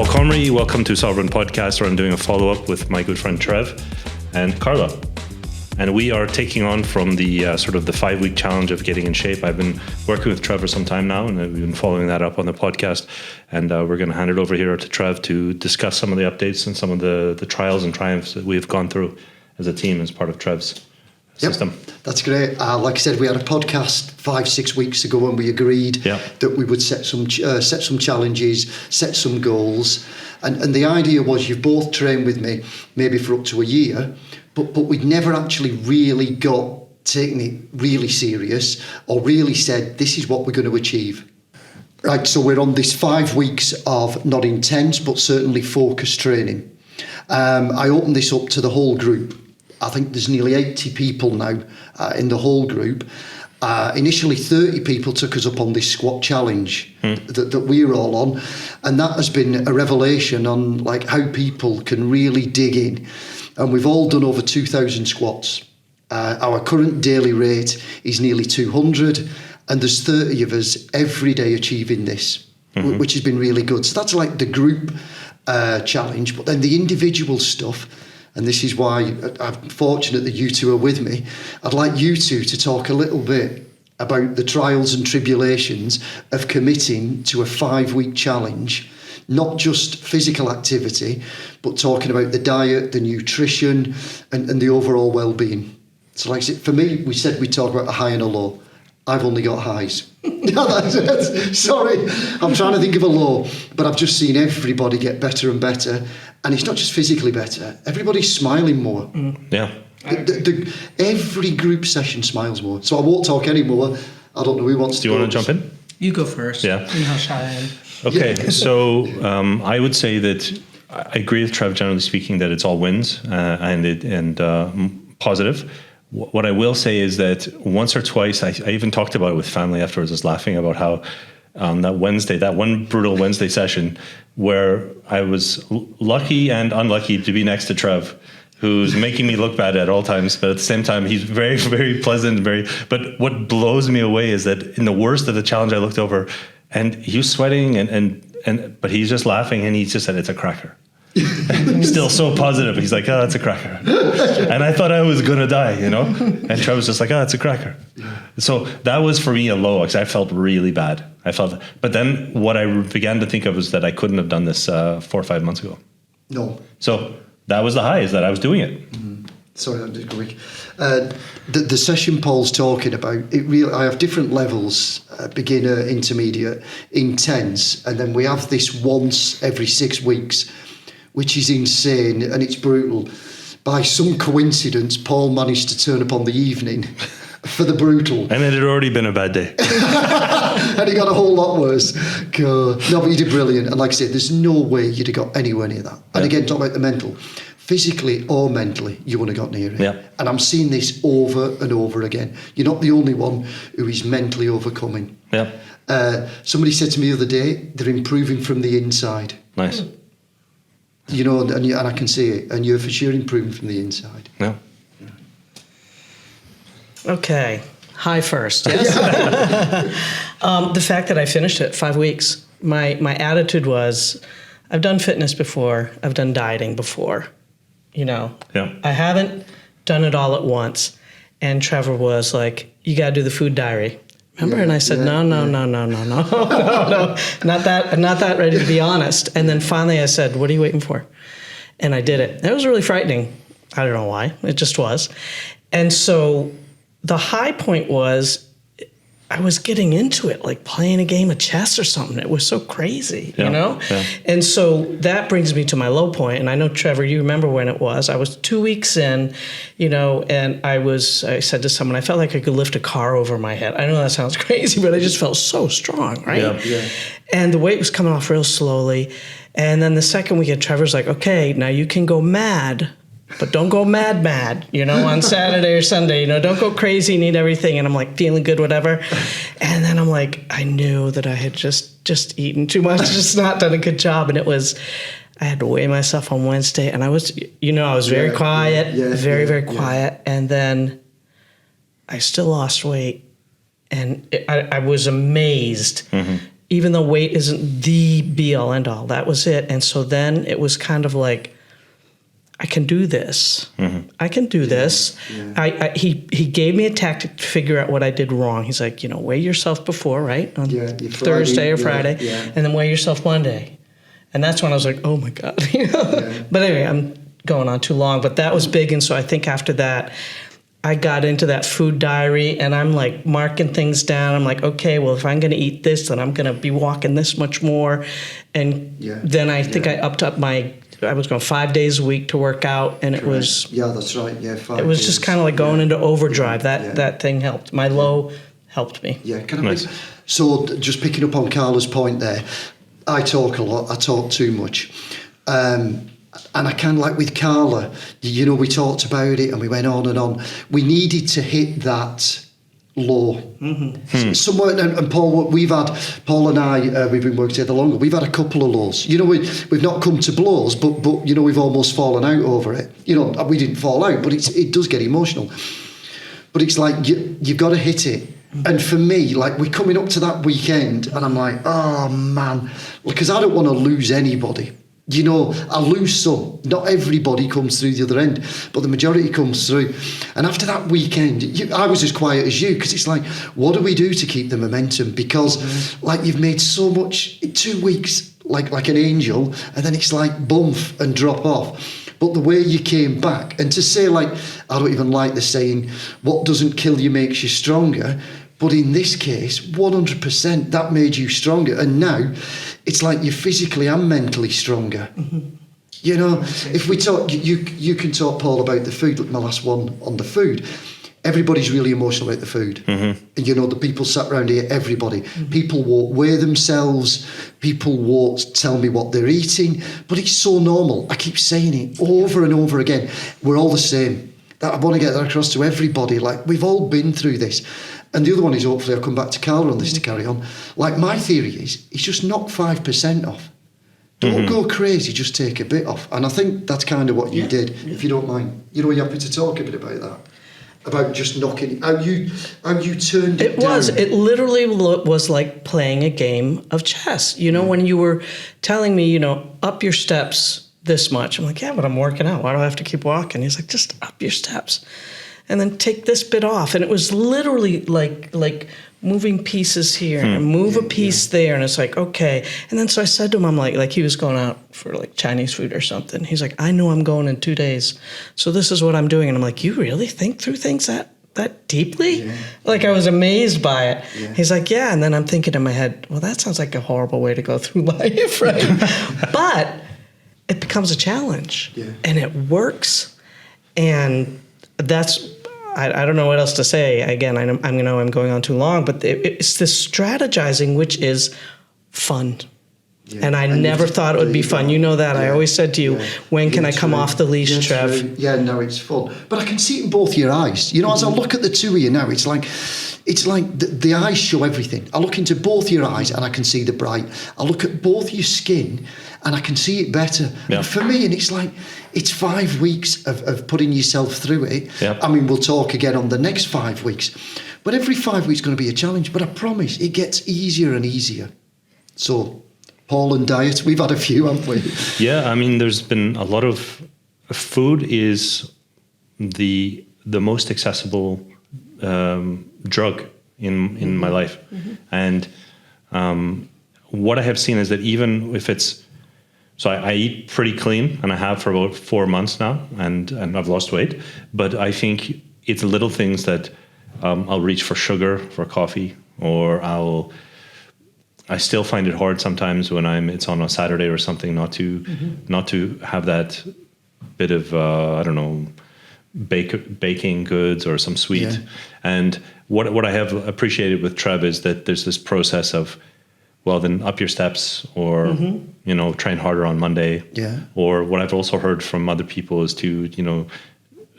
Paul Comrie. Welcome to Soveryn Podcast, where I'm doing a follow-up with my good friend Trev and Carla. And we are taking on from the sort of the 5-week challenge of getting in shape. I've been working with Trev for some time now, and we've been following that up on the podcast. And we're going to hand it over here to Trev to discuss some of the updates and some of the trials and triumphs that we've gone through as a team as part of Trev's system. That's great. Like I said, we had a podcast 5-6 weeks ago when we agreed that we would set some challenges, set some goals, and the idea was you've both trained with me maybe for up to a year, but we'd never actually really taken it really serious or really said this is what we're going to achieve. Right, so we're on this 5 weeks of not intense but certainly focused training. I opened this up to the whole group. I think there's nearly 80 people now in the whole group. Initially, 30 people took us up on this squat challenge that we're all on, and that has been a revelation on like how people can really dig in. And we've all done over 2,000 squats. Our current daily rate is nearly 200, and there's 30 of us every day achieving this, which has been really good. So that's like the group challenge, but then the individual stuff. And this is why I'm fortunate that you two are with me. I'd like you two to talk a little bit about the trials and tribulations of committing to a 5-week challenge, not just physical activity, but talking about the diet, the nutrition, and the overall well-being. So like I said, for me, we said we'd talk about a high and a low. I've only got highs. Sorry, I'm trying to think of a low, but I've just seen everybody get better and better. And it's not just physically better. Everybody's smiling more. Yeah. Every group session smiles more. So I won't talk anymore. I don't know who wants to. Do you want to jump in? You go first. Yeah. You know how shy I am. Okay, so I would say that I agree with Trev, generally speaking, that it's all wins and positive. What I will say is that once or twice, I even talked about it with family afterwards. I was laughing about how that one brutal Wednesday session where I was lucky and unlucky to be next to Trev, who's making me look bad at all times, but at the same time, he's very, very pleasant. But what blows me away is that in the worst of the challenge, I looked over and he was sweating but he's just laughing and he just said, "It's a cracker." Still so positive. He's like, "Oh, it's a cracker." And I thought I was going to die, And Trev was just like, "Oh, it's a cracker." So that was for me a low because I felt really bad. But then what I began to think of was that I couldn't have done this 4 or 5 months ago. No. So that was the high, is that I was doing it. Sorry, I'm just going. The session Paul's talking about, I have different levels, beginner, intermediate, intense, and then we have this once every 6 weeks, which is insane and it's brutal. By some coincidence, Paul managed to turn up on the evening for the brutal. And it had already been a bad day. And it got a whole lot worse. God. No, but you did brilliant. And like I said, there's no way you'd have got anywhere near that. And again, talk about the mental. Physically or mentally, you wouldn't have got near it. Yeah. And I'm seeing this over and over again. You're not the only one who is mentally overcoming. Yeah. Somebody said to me the other day, they're improving from the inside. Nice. And I can see it. And you're for sure improving from the inside. Yeah. Okay. High first, yes? The fact that I finished it 5 weeks, my attitude was, I've done fitness before, I've done dieting before, Yeah. I haven't done it all at once. And Trevor was like, you got to do the food diary. Remember? And I said, no, not that ready to be honest. And then finally I said, what are you waiting for? And I did it. It was really frightening. I don't know why. It just was. And so the high point was I was getting into it, like playing a game of chess or something. It was so crazy, Yeah. And so that brings me to my low point. And I know, Trevor, you remember when it was. I was 2 weeks in, and I said to someone, I felt like I could lift a car over my head. I know that sounds crazy, but I just felt so strong, right? Yeah. And the weight was coming off real slowly. And then the second weekend, Trevor's like, okay, now you can go mad. But don't go mad, on Saturday or Sunday, don't go crazy and eat everything. And I'm like feeling good, whatever. And then I'm like, I knew that I had just eaten too much, just not done a good job. And I had to weigh myself on Wednesday. And I was, I was very quiet, very quiet. And then I still lost weight. And I was amazed even though weight isn't the be all end all, that was it. And so then it was kind of like, I can do this. I can do this. Yeah. He gave me a tactic to figure out what I did wrong. He's like, weigh yourself before, right? On Thursday or Friday, and then weigh yourself Monday. And that's when I was like, oh my God. But anyway, I'm going on too long. But that was big. And so I think after that, I got into that food diary, and I'm like marking things down. I'm like, okay, well, if I'm going to eat this, then I'm going to be walking this much more. And then I think I upped up I was going 5 days a week to work out, and it was... Yeah, that's right. Yeah, 5 days. It was just kind of like going into overdrive. That thing helped. My low helped me. Yeah, so just picking up on Carla's point there, I talk a lot. I talk too much. And I kind of like with Carla, we talked about it and we went on and on. We needed to hit that low. Somewhere, and Paul, Paul and I, we've been working together longer. We've had a couple of lows. We've not come to blows, but we've almost fallen out over it. We didn't fall out, but it does get emotional. But it's like you've got to hit it. And for me, like, we're coming up to that weekend, and I'm like, oh man, because I don't want to lose anybody. I lose some. Not everybody comes through the other end, but the majority comes through. And after that weekend, I was as quiet as you, because it's like, what do we do to keep the momentum? Because like, you've made so much in 2 weeks, like an angel, and then it's like bump and drop off. But the way you came back, and to say, like, I don't even like the saying, what doesn't kill you makes you stronger. But in this case, 100%, that made you stronger. And now it's like you're physically and mentally stronger. If we talk, you can talk, Paul, about the food. Look, my last one on the food. Everybody's really emotional about the food. And, the people sat around here, everybody. People won't weigh themselves. People won't tell me what they're eating. But it's so normal. I keep saying it over and over again. We're all the same. I want to get that across to everybody. Like, we've all been through this. And the other one is, hopefully I'll come back to Carla on this to carry on. Like, my theory is just knock 5% off. Don't go crazy, just take a bit off. And I think that's kind of what you did, if you don't mind. Are you happy to talk a bit about that? About just knocking how you turned it down. It literally was like playing a game of chess. When you were telling me, up your steps this much. I'm like, yeah, but I'm working out. Why do I have to keep walking? He's like, just up your steps. And then take this bit off. And it was literally like moving pieces here and move a piece there. And it's like, okay. And then so I said to him, I'm like he was going out for like Chinese food or something. He's like, I know I'm going in 2 days. So this is what I'm doing. And I'm like, you really think through things that deeply? Yeah. Like, I was amazed by it. Yeah. He's like, yeah. And then I'm thinking in my head, well, that sounds like a horrible way to go through life, right? But it becomes a challenge. Yeah. And it works. And that's... I don't know what else to say. Again, I'm going on too long, but it's this strategizing, which is fun. Yeah. And I never thought it would be fun. You know that. I always said to you, when can I come off the leash, Trev? Yeah, no, it's fun. But I can see it in both your eyes. As I look at the two of you now, it's like the eyes show everything. I look into both your eyes and I can see the bright. I look at both your skin and I can see it better. Yeah. And for me, and it's like, it's 5 weeks of putting yourself through it. Yeah. I mean, we'll talk again on the next 5 weeks. But every 5 weeks is going to be a challenge. But I promise, it gets easier and easier. So, Paul and diet, we've had a few, haven't we? Yeah, I mean, there's been a lot of... Food is the most accessible drug in my life. And what I have seen is that even if it's... So I eat pretty clean, and I have for about 4 months now, and I've lost weight. But I think it's little things that I'll reach for sugar, for coffee, or I still find it hard sometimes when it's on a Saturday or something not to have that bit of baking goods or some sweet. Yeah. And what I have appreciated with Trev is that there's this process of, well, then up your steps, or train harder on Monday. Yeah. Or what I've also heard from other people is to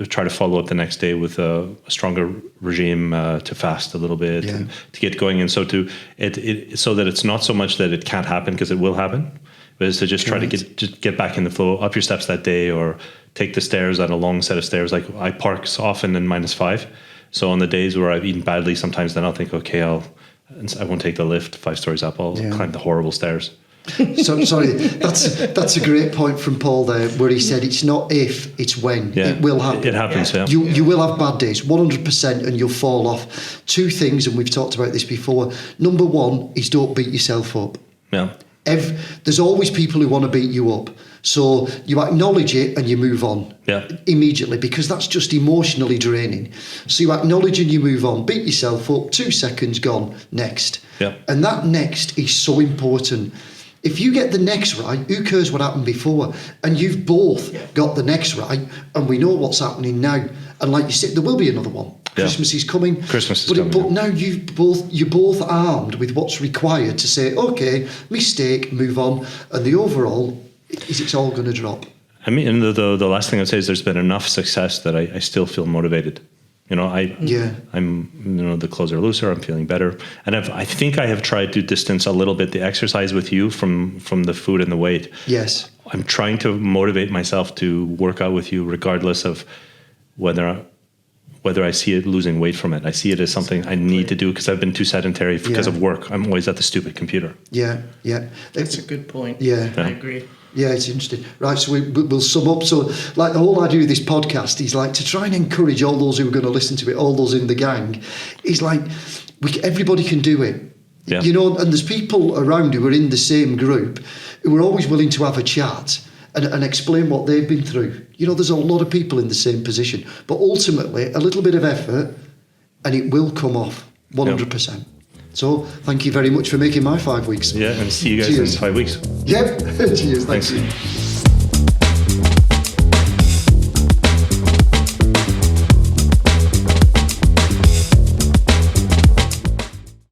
try to follow up the next day with a stronger regime, to fast a little bit and to get going. And so so that it's not so much that it can't happen, because it will happen, but it's to just try to get back in the flow, up your steps that day, or take the stairs at a long set of stairs. Like, I park often in -5. So on the days where I've eaten badly, sometimes then I'll think, okay, I'll and I won't take the lift 5 stories up. I'll climb the horrible stairs. So sorry, that's a great point from Paul there, where he said it's not if, it's when. Yeah, it will happen. It happens. Yeah. You will have bad days, 100%, and you'll fall off. 2 things, and we've talked about this before. Number 1 is don't beat yourself up. Yeah. There's always people who want to beat you up. So you acknowledge it and you move on immediately, because that's just emotionally draining. So you acknowledge and you move on, beat yourself up, 2 seconds, gone, next. Yeah. And that next is so important. If you get the next right, who cares what happened before? And you've both got the next right, and we know what's happening now. And like you said, there will be another one. Yeah. Christmas is coming. Coming. But now you're both armed with what's required to say, okay, mistake, move on. And the overall is it's all going to drop. I mean, and the last thing I'd say is there's been enough success that I still feel motivated. You know, I'm the clothes are looser. I'm feeling better, and I think I have tried to distance a little bit the exercise with you from the food and the weight. Yes, I'm trying to motivate myself to work out with you, regardless of whether I see it losing weight from it. I see it as something I need to do because I've been too sedentary because of work. I'm always at the stupid computer. Yeah. That's a good point. Yeah, I agree. Yeah, it's interesting. Right, so we'll sum up. So, like, the whole idea of this podcast is, like, to try and encourage all those who are going to listen to it, all those in the gang, is like, everybody can do it. Yeah. You know, and there's people around who are in the same group who are always willing to have a chat and explain what they've been through. You know, there's a lot of people in the same position. But ultimately, a little bit of effort, and it will come off, 100%. Yep. So, thank you very much for making my 5 weeks. Yeah, and see you guys in 5 weeks. Yep. Cheers. Thanks.